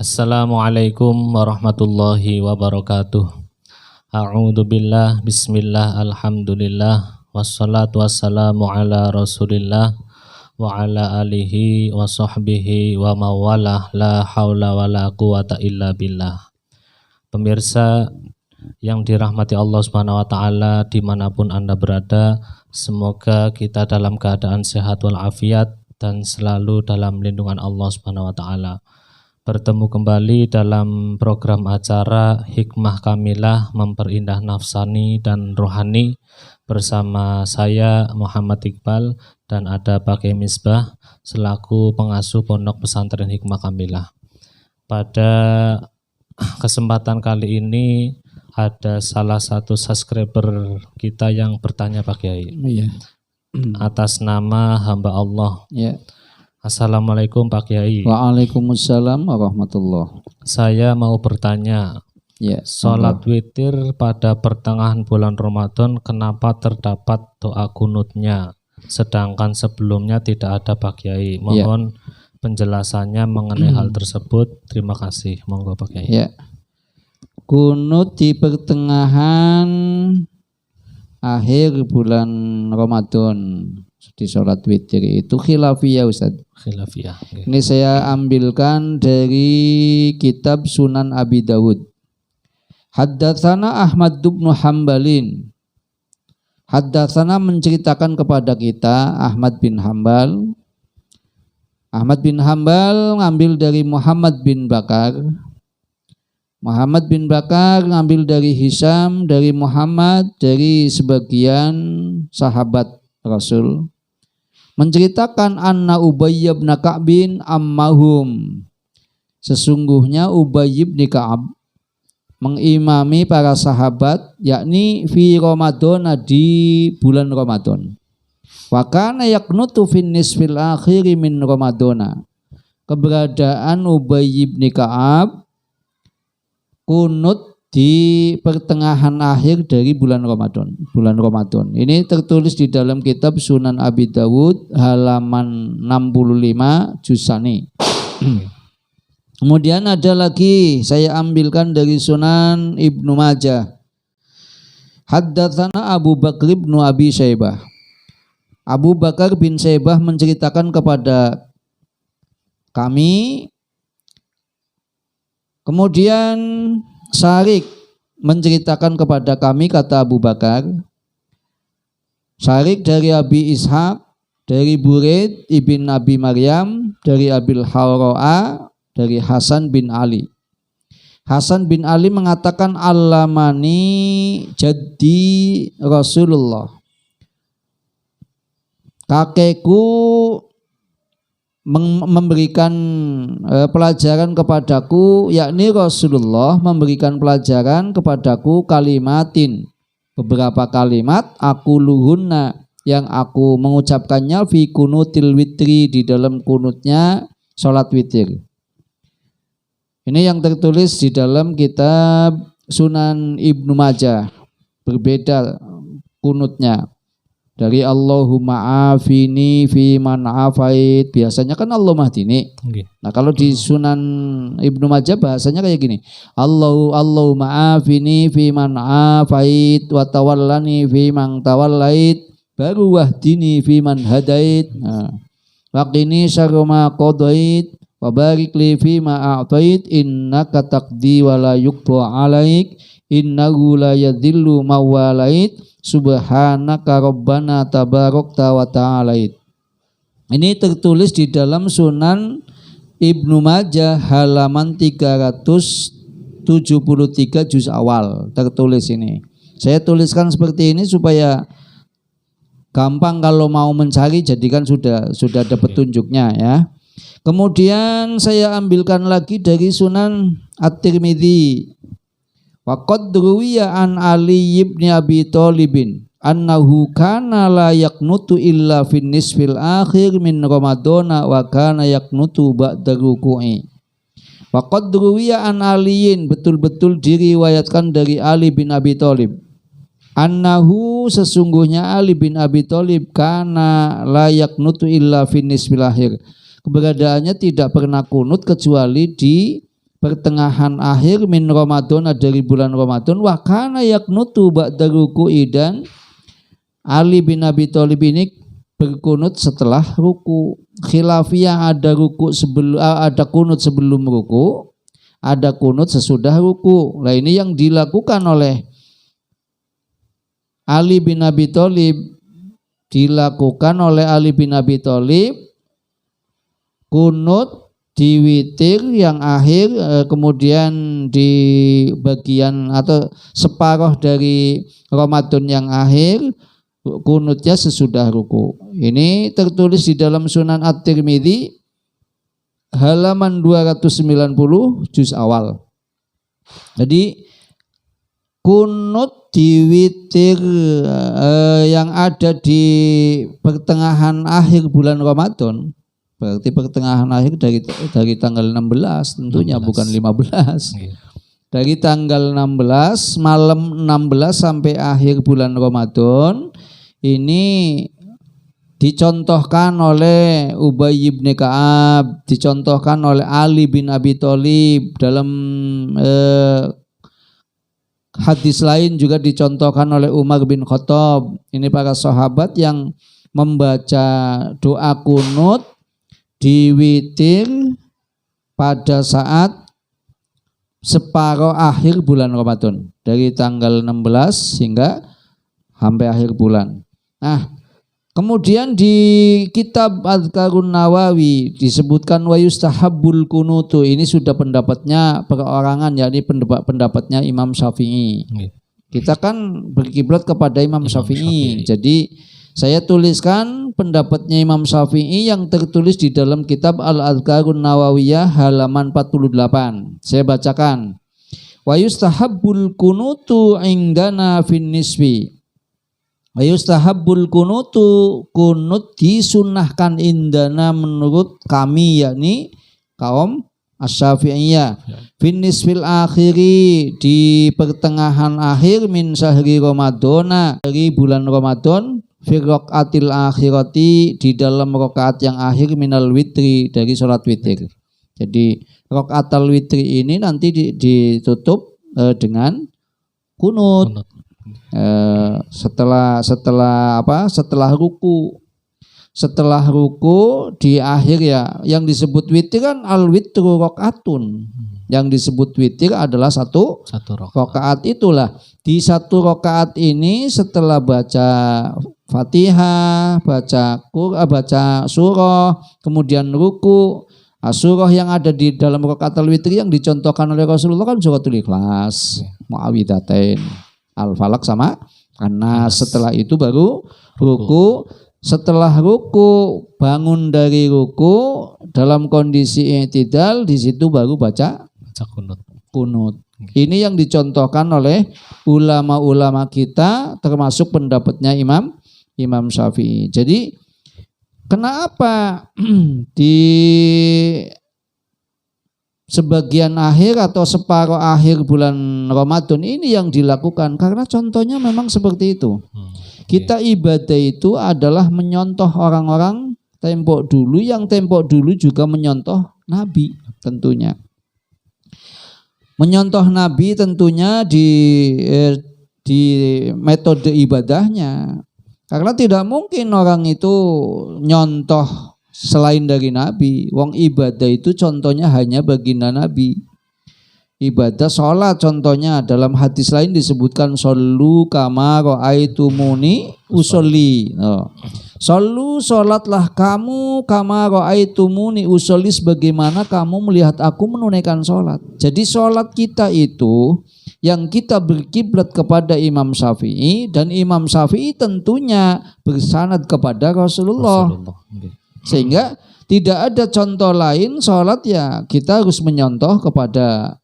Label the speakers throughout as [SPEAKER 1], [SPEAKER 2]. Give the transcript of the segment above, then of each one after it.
[SPEAKER 1] Assalamualaikum warahmatullahi wabarakatuh. A'udzu billah, bismillah, alhamdulillah, wassalatu wassalamu ala rasulillah wa ala alihi wa sahbihi wa mawalah, la haula wa la quwata illa billah. Pemirsa yang dirahmati Allah Subhanahu wa taala dimanapun Anda berada, semoga kita dalam keadaan sehat walafiat dan selalu dalam lindungan Allah Subhanahu wa taala. Bertemu kembali dalam program acara Hikmah Kamilah Memperindah Nafsani dan Rohani bersama saya Muhammad Iqbal dan ada Pak Misbah selaku pengasuh Pondok Pesantren Hikmah Kamilah. Pada kesempatan kali ini ada salah satu subscriber kita yang bertanya Pak Kiai.
[SPEAKER 2] Iya.
[SPEAKER 1] Atas nama hamba Allah.
[SPEAKER 2] Ya.
[SPEAKER 1] Assalamualaikum Pak Kiai.
[SPEAKER 2] Waalaikumsalam warahmatullah.
[SPEAKER 1] Saya mau bertanya,
[SPEAKER 2] Ya.
[SPEAKER 1] sholat witir pada pertengahan bulan Ramadan kenapa terdapat doa kunutnya, sedangkan sebelumnya tidak ada Pak Kiai? Mohon penjelasannya mengenai hal tersebut. Terima kasih. Monggo Pak Kiai.
[SPEAKER 2] Ya. Kunut di pertengahan akhir bulan Ramadan di sholat witir itu khilafiyah Ustaz.
[SPEAKER 1] Khilafiyah. Okay.
[SPEAKER 2] Ini saya ambilkan dari kitab Sunan Abi Dawud. Haddatsana Ahmad bin Hambalin. Haddatsana menceritakan kepada kita Ahmad bin Hambal. Ahmad bin Hambal ngambil dari Muhammad bin Bakar. Muhammad bin Bakar ngambil dari Hisam, dari Muhammad, dari sebagian sahabat Rasul. Menceritakan anna Ubay bin Ka'bin ammahum. Sesungguhnya Ubay bin Ka'ab mengimami para sahabat yakni fi Ramadan di bulan Ramadan. Wa kana yaqnutu fin nisfil akhir min Ramadana. Keberadaan Ubay bin Ka'ab kunut di pertengahan akhir dari bulan Ramadan. Ini tertulis di dalam kitab Sunan Abi Dawud halaman 65 Jusani. Kemudian ada lagi saya ambilkan dari Sunan Ibnu Majah. Haddatsana Abu Bakr bin Abi Syaibah. Abu Bakar bin Syaibah menceritakan kepada kami. Kemudian Syarik menceritakan kepada kami, kata Abu Bakar. Syarik dari Abi Ishaq, dari Buraid ibn Abi Maryam, dari Abil Hawra'a, dari Hasan bin Ali. Hasan bin Ali mengatakan allamani jaddi Rasulullah. Kakekku memberikan pelajaran kepadaku, yakni Rasulullah memberikan pelajaran kepadaku kalimatin, beberapa kalimat aku luhunna yang aku mengucapkannya fi kunutil witri di dalam kunutnya sholat witir. Ini yang tertulis di dalam kitab Sunan Ibnu Majah, berbeda kunutnya. Dari Allahumma afini fi man afait, biasanya kan Allahumma hdini. Okay. Nah kalau di Sunan Ibnu Majah bahasanya kayak gini, Allahumma afini fi man afait wa tawallani fi man tawallait baru wahdini fi man hadait. Waqini syarra ma qadait wa barik li fi ma a'tait innaka taqdi wa la yuqda 'alaik innahu la yadhillu ma walait subhanaka rabbana tabarakta wa ta'alait. Ini tertulis di dalam Sunan Ibnu Majah halaman 373 juz awal, tertulis ini. Saya tuliskan seperti ini supaya gampang kalau mau mencari, jadikan sudah ada petunjuknya ya. Kemudian saya ambilkan lagi dari Sunan At-Tirmidzi. Wa qad ruwiya an Ali ibn Abi Thalibin annahu kana la yaqnutu illa fin nisfil akhir min Ramadana wa kana yaqnutu ba'da ruku'i. Wa qad ruwiya an Aliin, betul-betul diriwayatkan dari Ali bin Abi Thalib. Annahu, sesungguhnya Ali bin Abi Thalib kana la yaqnutu illa fin nisfil akhir. Keberadaannya tidak pernah kunut kecuali di pertengahan akhir min Ramadan dari bulan Ramadan wa kana yaknutu ba'da ruku'i dan Ali bin Abi Thalib ini berkunut setelah ruku. Khilafiyah ada kunut sebelum ruku, ada kunut sesudah ruku. Nah ini yang dilakukan oleh Ali bin Abi Thalib, kunut di witir yang akhir, kemudian di bagian atau separuh dari Ramadan yang akhir, kunutnya sesudah ruku. Ini tertulis di dalam Sunan At-Tirmidzi halaman 290 juz awal. Jadi kunut di witir yang ada di pertengahan akhir bulan Ramadan, berarti pertengahan akhir dari tanggal 16 tentunya 16. Bukan 15. Dari tanggal 16 malam 16 sampai akhir bulan Ramadan ini dicontohkan oleh Ubay bin Ka'ab, dicontohkan oleh Ali bin Abi Thalib, dalam hadis lain juga dicontohkan oleh Umar bin Khattab. Ini para sahabat yang membaca doa kunut di witir pada saat separuh akhir bulan Ramadan, dari tanggal 16 hingga sampai akhir bulan. Nah, kemudian di kitab Adhkarun Nawawi disebutkan wa yustahabbul kunutu. Ini sudah pendapatnya perorangan, yakni pendapatnya Imam Syafi'i. Kita kan berkiblat kepada Imam Syafi'i. Jadi saya tuliskan pendapatnya Imam Syafi'i yang tertulis di dalam kitab Al-Adhkarun Nawawiyah halaman 48. Saya bacakan. Wa yustahabbul kunutu indana fin nisbi. Wa yustahabbul kunutu, kunut disunahkan indana menurut kami, yakni kaum Asy-Syafi'iyah. Fin nisfil akhiri, di pertengahan akhir min syahri Ramadana, dari bulan Ramadan, fi raqatil akhirati, di dalam rakaat yang akhir minal witri, dari salat witir. Jadi raqatul witri ini nanti ditutup dengan kunut. Setelah ruku di akhir, ya yang disebut witir kan al witru rakaatun. Yang disebut witir adalah satu rakaat. Itulah di satu rakaat ini setelah baca Fatihah, baca surah, kemudian ruku. Surah yang ada di dalam rakaat al-witri yang dicontohkan oleh Rasulullah kan suratul Ikhlas, Muawwidzatain, Al-Falaq sama An-Nas. Setelah itu baru ruku. Setelah ruku, bangun dari ruku dalam kondisi i'tidal, di situ baru baca kunut. Ini yang dicontohkan oleh ulama-ulama kita, termasuk pendapatnya Imam Syafi'i. Jadi kenapa di sebagian akhir atau separuh akhir bulan Ramadan ini yang dilakukan? Karena contohnya memang seperti itu. Kita ibadah itu adalah menyontoh orang-orang tembok dulu, yang tembok dulu juga menyontoh Nabi tentunya. Menyontoh Nabi tentunya di metode ibadahnya. Karena tidak mungkin orang itu nyontoh selain dari Nabi. Wong ibadah itu contohnya hanya baginda Nabi. Ibadah sholat contohnya dalam hadis lain disebutkan shollu kama ra'aitumuni usolli. Shollu, sholatlah kamu kama ra'aitumuni usolli, sebagaimana kamu melihat aku menunaikan sholat. Jadi sholat kita itu yang kita berkiblat kepada Imam Syafi'i, dan Imam Syafi'i tentunya bersanad kepada Rasulullah. Sehingga tidak ada contoh lain sholat, ya kita harus menyontoh kepada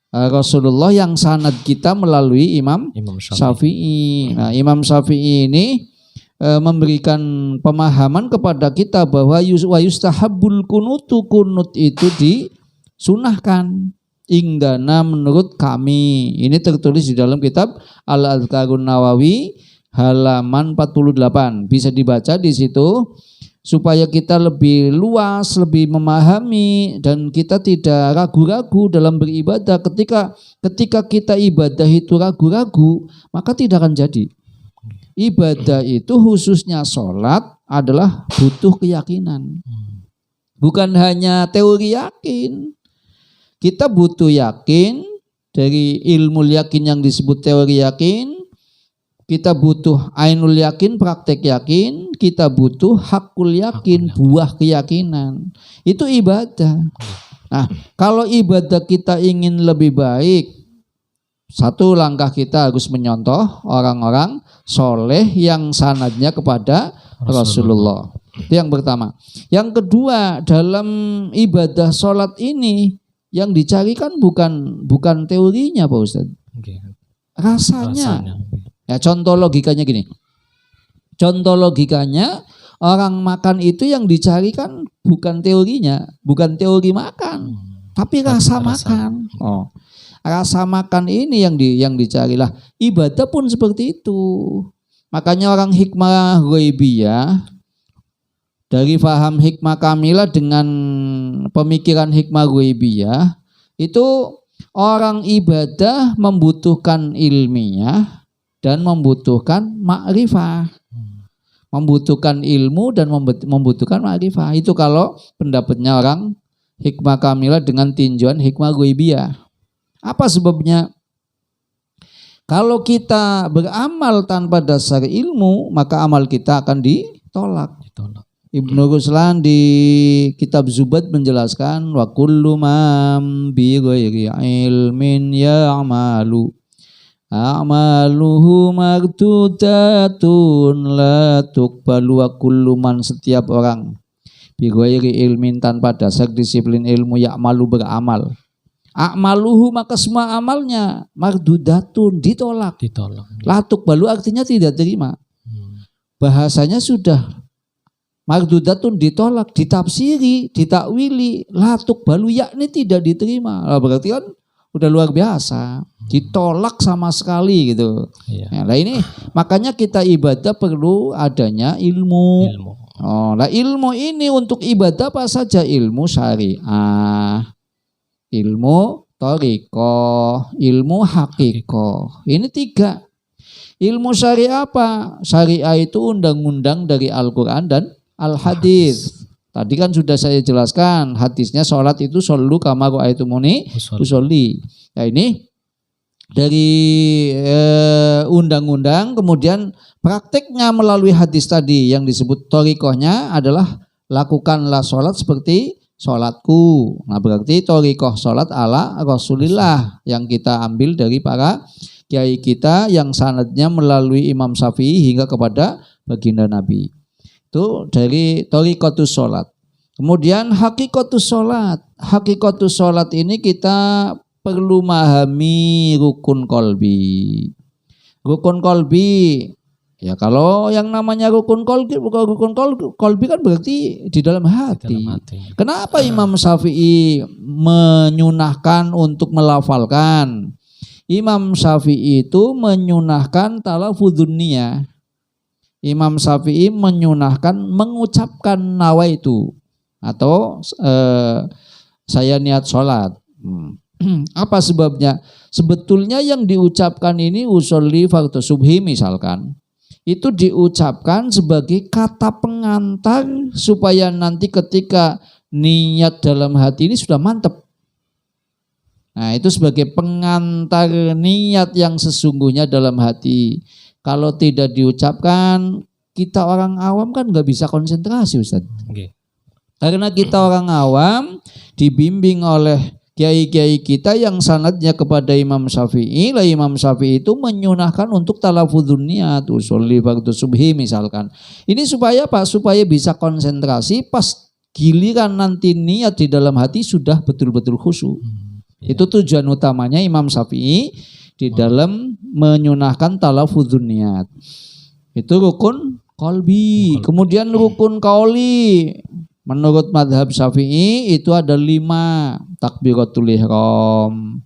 [SPEAKER 2] Rasulullah yang sanad kita melalui Imam Syafi'i. Nah, Imam Syafi'i ini memberikan pemahaman kepada kita bahwa wa yustahabbul kunutu, kunut itu disunahkan indana menurut kami. Ini tertulis di dalam kitab Al-Adhkarun Nawawi halaman 48. Bisa dibaca di situ. supaya kita lebih luas, lebih memahami, dan kita tidak ragu-ragu dalam beribadah. Ketika kita ibadah itu ragu-ragu, maka tidak akan jadi. Ibadah itu khususnya sholat adalah butuh keyakinan. Bukan hanya teori yakin. Kita butuh yakin, dari ilmu yakin yang disebut teori yakin. Kita butuh ainul yakin, praktek yakin. Kita butuh hakul yakin, buah keyakinan. Itu ibadah. Nah, kalau ibadah kita ingin lebih baik, satu langkah kita harus menyontoh orang-orang soleh yang sanadnya kepada Rasulullah. Itu yang pertama. Yang kedua, dalam ibadah sholat ini yang dicarikan bukan teorinya Pak Ustadz. Rasanya. Ya, contoh logikanya gini. Contoh logikanya, orang makan itu yang dicarikan bukan teorinya, bukan teori makan, tapi rasa makan. Oh. Rasa makan ini yang dicarilah. Ibadah pun seperti itu. Makanya orang hikmah ghaibiyah, dari faham hikmah kamilah dengan pemikiran hikmah ghaibiyah, itu orang ibadah membutuhkan ilmiah dan membutuhkan ma'rifah. Membutuhkan ilmu dan membutuhkan ma'rifah. Itu kalau pendapatnya orang hikmah kamilah dengan tinjauan hikmah ghaibiyah. Apa sebabnya? Kalau kita beramal tanpa dasar ilmu, maka amal kita akan ditolak. Ibnu Ruslan di kitab Zubat menjelaskan, wa kullu man bi ghairi ilmin ya'malu a'maluhu mardudatun la tuqbalu. Wa kullu man, setiap orang, bi ghairi ilmin, tanpa dasar disiplin ilmu, ya'malu, beramal, a'maluhu, maka semua amalnya mardudatun, ditolak. Latuk balu artinya tidak terima. Bahasanya sudah mardudatun, ditolak, ditafsiri, ditakwili, latuk balu, yakni tidak diterima. Berarti kan udah luar biasa, ditolak sama sekali gitu. Ya, nah ini makanya kita ibadah perlu adanya ilmu. Oh, nah ilmu ini untuk ibadah apa saja? Ilmu syariah, ilmu thariqah, ilmu hakikoh. Ini 3. Ilmu syariah apa? Syariah itu undang-undang dari Al-Quran dan Al-Hadis. Tadi kan sudah saya jelaskan, hadisnya sholat itu shollu kama ra'aitumuni usolli. Nah ini dari undang-undang, kemudian prakteknya melalui hadis tadi yang disebut thariqahnya adalah lakukanlah sholat seperti sholatku. Nah berarti thariqah sholat ala Rasulillah yang kita ambil dari para kiai kita yang sanadnya melalui Imam Syafi'i hingga kepada baginda Nabi. Itu dari thariqatus sholat. Kemudian hakikatus sholat. Hakikatus sholat ini kita perlu memahami rukun kolbi. Rukun kolbi, ya kalau yang namanya rukun kolbi kan berarti di dalam hati. Kenapa Imam Syafi'i menyunahkan untuk melafalkan? Imam Syafi'i itu menyunahkan talafudun niyah. Imam Syafi'i menyunahkan mengucapkan nawaitu atau saya niat sholat. Apa sebabnya? Sebetulnya yang diucapkan ini usolli fardhu subhi misalkan, itu diucapkan sebagai kata pengantar supaya nanti ketika niat dalam hati ini sudah mantap. Nah itu sebagai pengantar niat yang sesungguhnya dalam hati. Kalau tidak diucapkan, kita orang awam kan nggak bisa konsentrasi Ustaz. Karena kita orang awam dibimbing oleh kiai-kiai kita yang sanadnya kepada Imam Syafi'i. Lah Imam Syafi'i itu menyunahkan untuk talafudun niat, usolli fardhu subhi misalkan. Ini supaya apa? Supaya bisa konsentrasi pas giliran nanti niat di dalam hati sudah betul-betul khusyuk. Itu tujuan utamanya Imam Syafi'i di dalam menyunahkan talafudun niat. Itu rukun qalbi. Kemudian rukun qauli. Menurut madhab Syafi'i itu ada 5. Takbiratul ihram,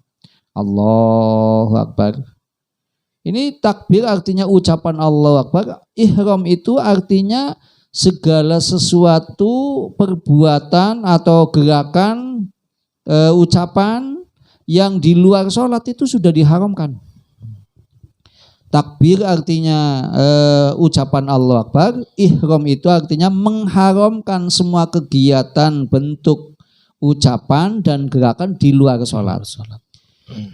[SPEAKER 2] Allahu Akbar. Ini takbir artinya ucapan Allahu Akbar. Ihram itu artinya segala sesuatu perbuatan atau gerakan ucapan yang di luar sholat itu sudah diharamkan. Takbir artinya ucapan Allahu Akbar, ihram itu artinya mengharamkan semua kegiatan bentuk ucapan dan gerakan di luar sholat.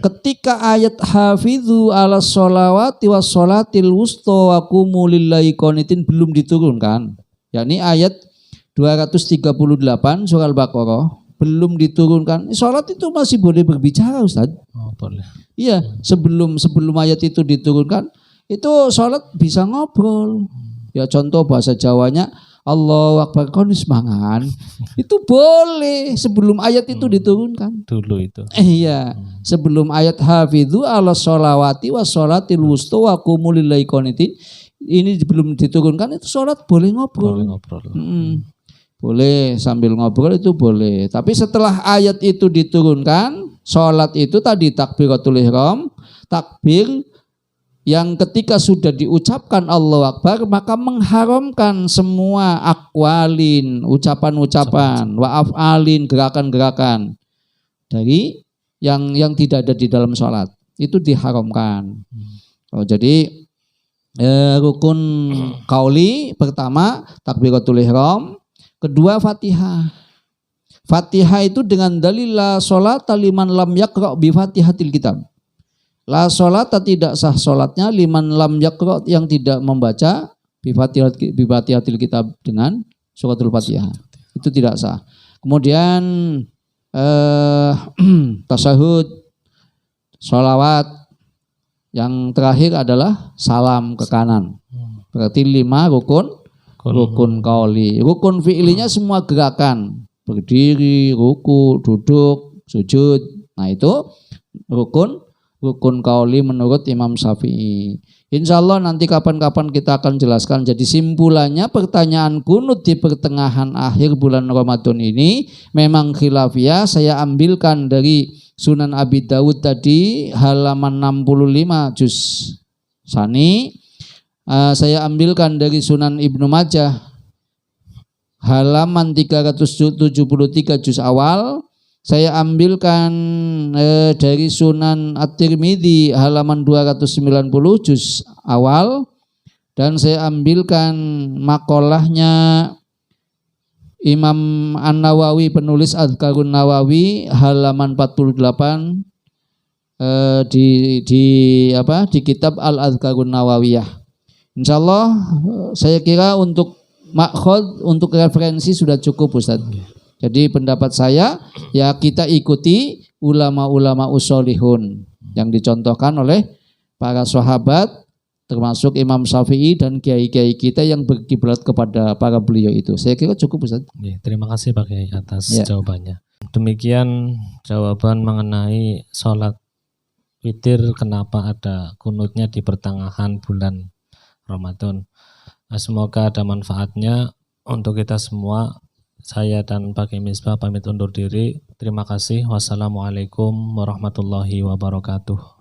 [SPEAKER 2] Ketika ayat hafidhu ala sholawati was sholatil wusta wa qumu lillahi qanitin belum diturunkan, yakni ayat 238 surah Al-Baqarah belum diturunkan. Sholat itu masih boleh berbicara, Ustaz.
[SPEAKER 1] Oh, boleh.
[SPEAKER 2] Iya, sebelum ayat itu diturunkan, itu sholat bisa ngobrol. Ya contoh bahasa Jawanya, Allahu Akbar konis mangan. Itu boleh sebelum ayat itu diturunkan.
[SPEAKER 1] Dulu itu.
[SPEAKER 2] Iya, sebelum ayat hafidhu ala sholawati wa sholatil wusta wa qumu lillahi qanitin ini belum diturunkan, itu sholat boleh ngobrol.
[SPEAKER 1] Boleh ngobrol.
[SPEAKER 2] Boleh sambil ngobrol itu boleh. Tapi setelah ayat itu diturunkan, sholat itu tadi takbiratul ihram, takbir yang ketika sudah diucapkan Allahu Akbar maka mengharamkan semua akwalin, ucapan-ucapan, wa af'alin, gerakan-gerakan dari yang tidak ada di dalam sholat. Itu diharamkan. Oh, jadi rukun qauli pertama takbiratul ihram, kedua Fatihah. Fatihah itu dengan dalil la sholata liman lam yaqra' bi Fatihatil kitab. La sholata tidak sah sholatnya liman lam yaqra' yang tidak membaca bi Fatihatil kitab dengan suratul Fatihah. Itu tidak sah. Kemudian tasyahud, sholawat, yang terakhir adalah salam ke kanan. Berarti 5 rukun qauli. Rukun fi'linya semua gerakan, berdiri, ruku, duduk, sujud. Nah itu rukun qauli menurut Imam Syafi'i. Insya Allah nanti kapan-kapan kita akan jelaskan. Jadi simpulannya pertanyaan kunut di pertengahan akhir bulan Ramadan ini memang khilafiyah. Saya ambilkan dari Sunan Abi Dawud tadi halaman 65 juz Sani. Saya ambilkan dari Sunan Ibnu Majah halaman 373 juz awal. Saya ambilkan dari Sunan At-Tirmidzi halaman 290 juz awal, dan saya ambilkan makolahnya Imam An-Nawawi penulis Adhkarun Nawawi halaman 48 di kitab Al-Adhkarun Nawawiyah. Insyaallah saya kira untuk makhod, untuk referensi sudah cukup, Ustaz. Jadi pendapat saya ya kita ikuti ulama-ulama usolihun yang dicontohkan oleh para sahabat termasuk Imam Syafi'i dan kiai-kiai kita yang berkiblat kepada para beliau itu. Saya kira cukup, Ustaz.
[SPEAKER 1] Terima kasih Pak Kiai atas jawabannya. Demikian jawaban mengenai sholat witir, kenapa ada kunutnya di pertengahan bulan Ramadan. Semoga ada manfaatnya untuk kita semua. Saya dan Pak Kiai Misbah pamit undur diri. Terima kasih. Wassalamualaikum warahmatullahi wabarakatuh.